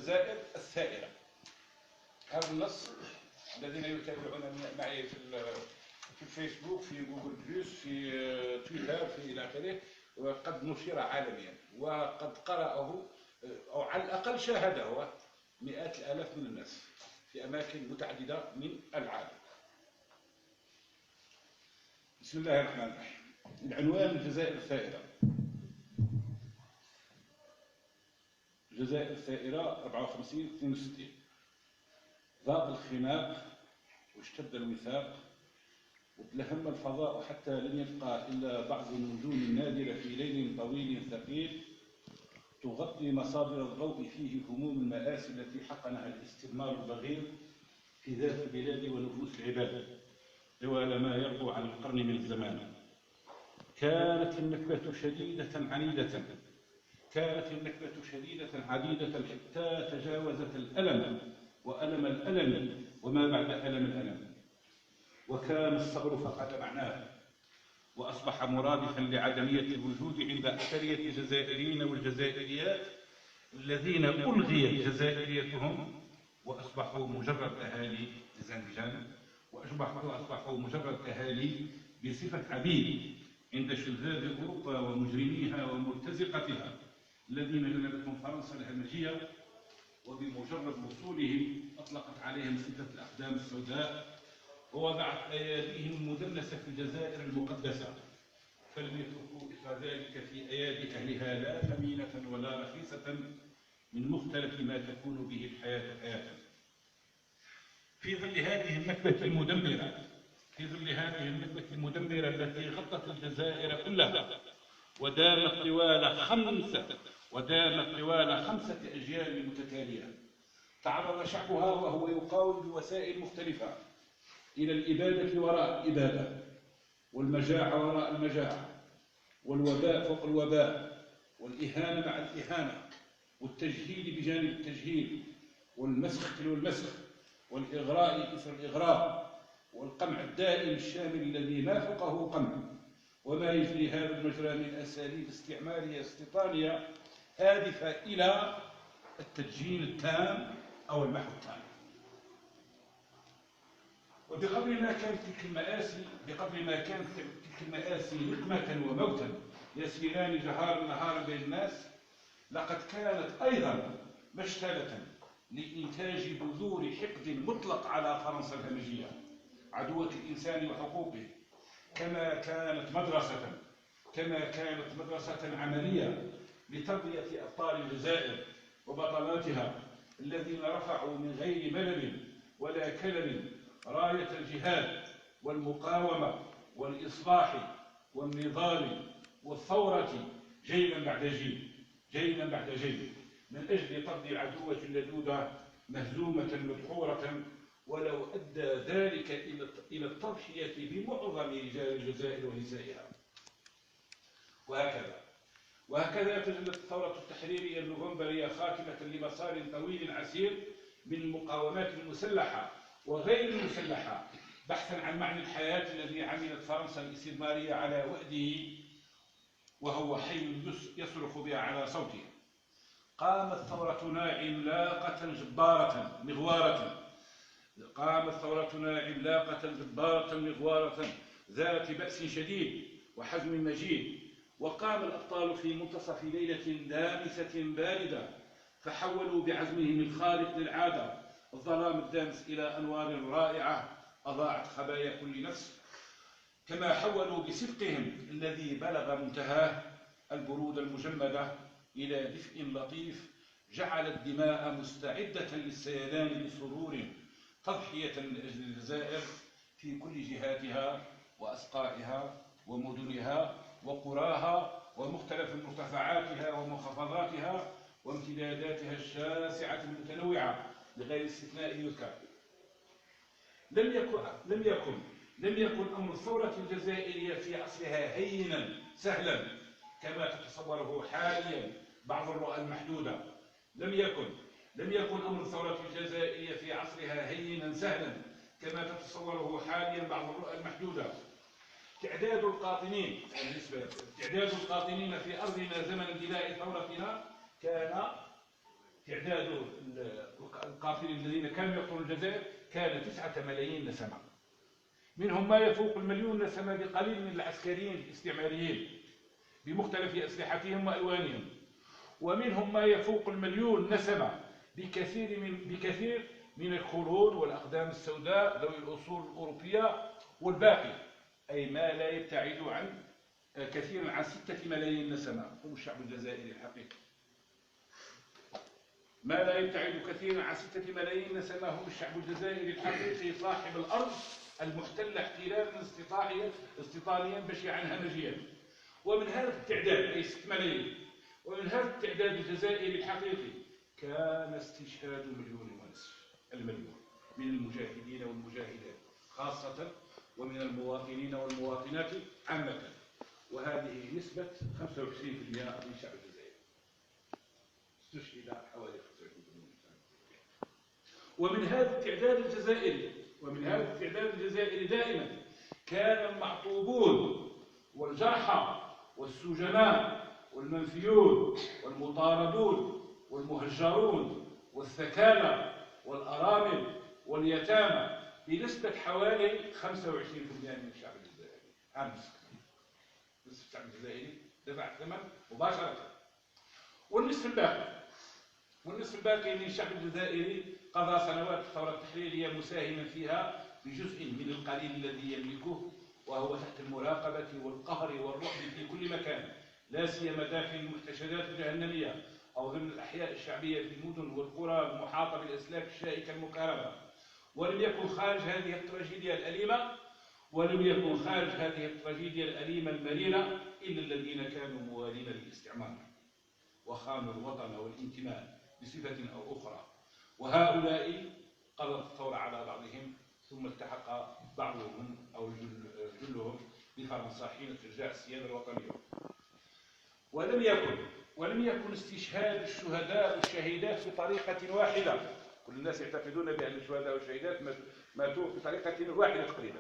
الجزائر الثائرة. هذا النص الذين يتابعون معي في الفيسبوك، في جوجل بلس، في تويتر، في إلى آخره، وقد نشر عالميا، وقد قرأه أو على الأقل شاهده مئات الآلاف من الناس في أماكن متعددة من العالم. بسم الله الرحمن الرحيم. العنوان: الجزائر الثائرة. الجزائر الثائرة 54-62. ضاق الخناق واشتد الوثاق، وتلهم الفضاء حتى لم يبقى إلا بعض النجوم النادرة في ليل طويل ثقيل تغطي مصادر الضوء فيه هموم المآسي التي حقنها الاستثمار البغيض في ذات البلاد ونفوس العباد طوال ما يربو عن القرن من الزمان. كانت النكبة شديدة عنيدة، كانت النكبة شديدة عديدة حتى تجاوزت الألم وألم الألم وما بعد ألم الألم. وكان الصبر فقد معناه، وأصبح مرادفا لعدمية الوجود عند أكثرية الجزائريين والجزائريات الذين ألغيت جزائريتهم وأصبحوا مجرد أهالي زنجان، وأصبحوا مجرد أهالي بصفة عبيد عند شذاذ أوروبا ومجرميها ومرتزقتها الذين جلبتهم فرنسا الهمجية، وبمجرد وصولهم أطلقت عليهم صفة الأقدام السوداء ووضعت أياديهم المدنسة في الجزائر المقدسة، فلم يتركوا إثر ذلك في أيادي أهلها لا ثمينة ولا رخيصة من مختلف ما تكون به الحياة حياة. في ظل هذه النكبة المدمرة، في ظل هذه النكبة المدمرة التي غطت الجزائر كلها ودامت طوال 5 أجيال متتالية، تعرض شعبها وهو يقاوم بوسائل مختلفة إلى الإبادة وراء الإبادة، والمجاعة وراء المجاعة، والوباء فوق الوباء، والإهانة مع الإهانة، والتجهيل بجانب التجهيل، والمسخ تلو المسخ، والإغراء إثر الإغراء، والقمع الدائم الشامل الذي ما فوقه قمع، وما يجري هذا المجرى من أساليب استعمارية استيطانية هادفة إلى التدجين التام أو المحو التام. وبقدر ما كانت تلك المآسي نقمة وموتا يسيران جهارا نهارا بين الناس، لقد كانت أيضا مشتلة لإنتاج بذور حقد مطلق على فرنسا الهمجية عدوة الإنسان وحقوقه، كما كانت مدرسة عملية لتربية أبطال الجزائر وبطلاتها الذين رفعوا من غير ملل ولا كلل راية الجهاد والمقاومة والإصلاح والنضال والثورة جيلا بعد جيل من أجل طرد العدوة اللدودة مهزومة مدحورة، ولو أدى ذلك إلى التضحية بمعظم رجال الجزائر ونسائها. وهكذا تجلت الثورة التحريرية النوفمبرية خاتمة لمسار طويل عسير من المقاومات المسلحة وغير المسلحة بحثا عن معنى الحياة الذي عملت فرنسا الاستعمارية على وأده وهو حي يصرخ بها على صوته. قامت ثورتنا عملاقة جبارة مغوارة ذات بأس شديد وحزم مجيد، وقام الأبطال في منتصف ليلة دامسة باردة فحولوا بعزمهم الخارق للعادة الظلام الدامس إلى أنوار رائعة أضاعت خبايا كل نفس، كما حولوا بصدقهم الذي بلغ منتهاه البرودة المجمدة إلى دفء لطيف جعل الدماء مستعدة للسيلان بسرور، تضحية من أجل الجزائر في كل جهاتها وأسقائها ومدنها وقراها ومختلف مرتفعاتها ومنخفضاتها وامتداداتها الشاسعة المتنوعة بغير استثناء يذكر. لم يكن أمر الثورة الجزائرية في عصرها هينا سهلا كما تتصوره حاليا بعض الرؤى المحدودة. لم يكن أمر الثورة الجزائرية في عصرها هينا سهلا كما تتصوره حاليا بعض الرؤى المحدودة. تعداد القاطنين في أرضنا زمن اندلاع ثورتنا كان تعداد القاتلين الذين كانوا يقتلون الجزائر كان 9 ملايين نسمة، منهم ما يفوق المليون نسمة بقليل من العسكريين الاستعماريين بمختلف أسلحتهم وألوانهم، ومنهم ما يفوق المليون نسمة بكثير من الخلود والأقدام السوداء ذوي الأصول الأوروبية والباقي، أي ما لا يبتعد عن كثيرا عن 6 ملايين نسمة هم الشعب الجزائري الحقيقي. ما لا يبتعد كثيرا عن 6 ملايين نسمة هم الشعب الجزائري الحقيقي صاحب الأرض المحتلة احتلالا استيطانيا بشعا همجيا. ومن هذا التعداد أي 6 ملايين، ومن هذا التعداد الجزائري الحقيقي كان استشهاد 1.5 مليون من المجاهدين والمجاهدات خاصة ومن المواطنين والمواطنات عامة، وهذه نسبة 25% من الشعب الجزائري. استشهد حوالي 25% ومن هذا التعداد الجزائري دائما كان المعطوبون والجرحى والسجناء والمنفيون والمطاردون والمهجرون والثكالى والأرامل واليتامى بنسبة حوالي 25% من الشعب الجزائري. نصف الشعب الجزائري دفع الثمن مباشرة. والنصف الباقي من الشعب الجزائري قضى سنوات الثورة التحريرية مساهما فيها بجزء من القليل الذي يملكه، وهو تحت المراقبة والقهر والرعب في كل مكان، لا سيما داخل المحتشدات الجهنمية أو ضمن الأحياء الشعبية في المدن والقرى المحاطة بالأسلاك الشائكة المكهربة. ولم يكن خارج هذه التراجيديا الأليمة المريرة إلا الذين كانوا موالين للاستعمار وخانوا الوطن والانتماء بصفة أو أخرى، وهؤلاء قضت الثورة على بعضهم ثم التحق بعضهم أو جلهم بفرنسا حين ترجع السيادة الوطنية. ولم يكن استشهاد الشهداء والشهيدات بطريقة واحدة. كل الناس يعتقدون بأن الشهداء والشهيدات ماتوا بطريقة واحدة تقريبا.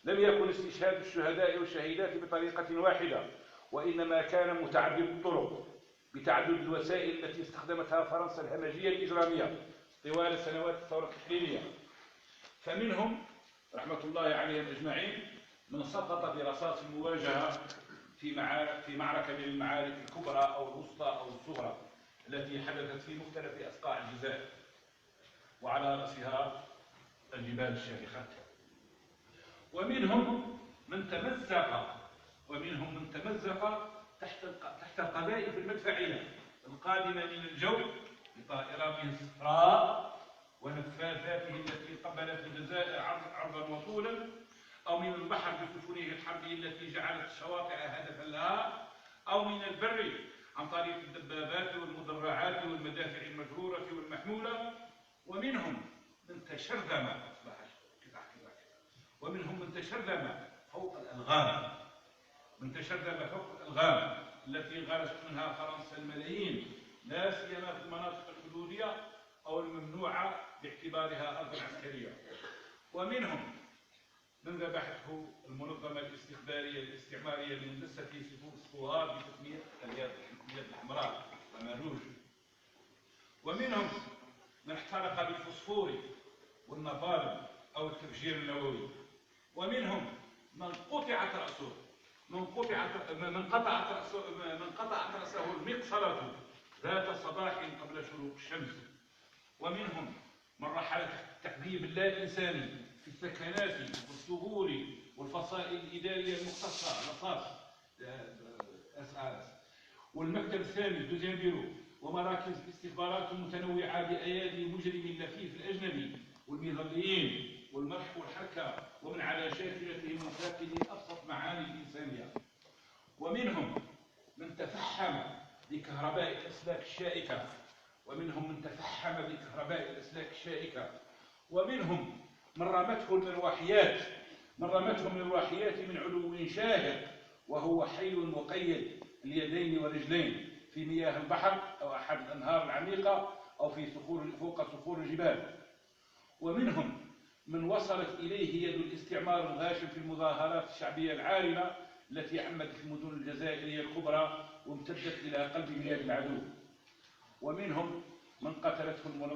لم يكن استشهاد الشهداء والشهيدات بطريقة واحدة، وإنما كان متعدد الطرق بتعدد الوسائل التي استخدمتها فرنسا الهمجية الإجرامية طوال سنوات الثورة التحريرية. فمنهم رحمة الله عليهم أجمعين من سقط برصاص المواجهة في معركة من المعارك الكبرى أو الوسطى أو الصغرى التي حدثت في مختلف أصقاع الجزائر، وعلى رأسها الجبال الشامخة. ومنهم من تمزق تحت القذائف المدفعية القادمة من الجو بطائراته الصفراء ونفاثاته التي قبلت الجزائر عرضا وطولا، أو من البحر بسفنه الحربية التي جعلت الشواطئ هدفا لها، أو من البر عن طريق الدبابات والمدرعات والمدافع المجرورة والمحمولة. ومنهم من تشرذم فوق الألغام التي غرست منها فرنسا الملايين، لا سيما في المناطق الحدودية أو الممنوعة باعتبارها أرضا عسكرية. ومنهم من ذبحته المنظمة الاستخبارية الاستعمارية المندسة في صفوفها بتسمية اليد الحمراء والمروج. ومنهم من احترق بالفوسفور والنابالم أو التفجير النووي. ومنهم من قطعت رأسه من قطعت رأسه المقصلة ذات صباح قبل شروق الشمس. ومنهم من رحل تحت التعذيب اللا إنساني في السكنات والثغور والفصائل الإدارية المختصة نصاص SAS والمكتب الثاني دوزيام بيرو ومراكز الاستخبارات المتنوعة بأيادي المجرم اللفيف الأجنبي والمظليين والمرح والحركة ومن على شاكلتهم وفاقدي أبسط معاني الإنسانية. ومنهم من تفحم بكهرباء الأسلاك الشائكة ومنهم من رمته المروحيات من علو شاهق وهو حي مقيد اليدين والرجلين في مياه البحر أو أحد الأنهار العميقة أو فوق صخور الجبال. ومنهم من وصلت إليه يد الاستعمار الغاشم في المظاهرات الشعبية العارمة التي عمت في المدن الجزائرية الكبرى وامتدت إلى قلب بلاد العدو. ومنهم من قتلته المنظمة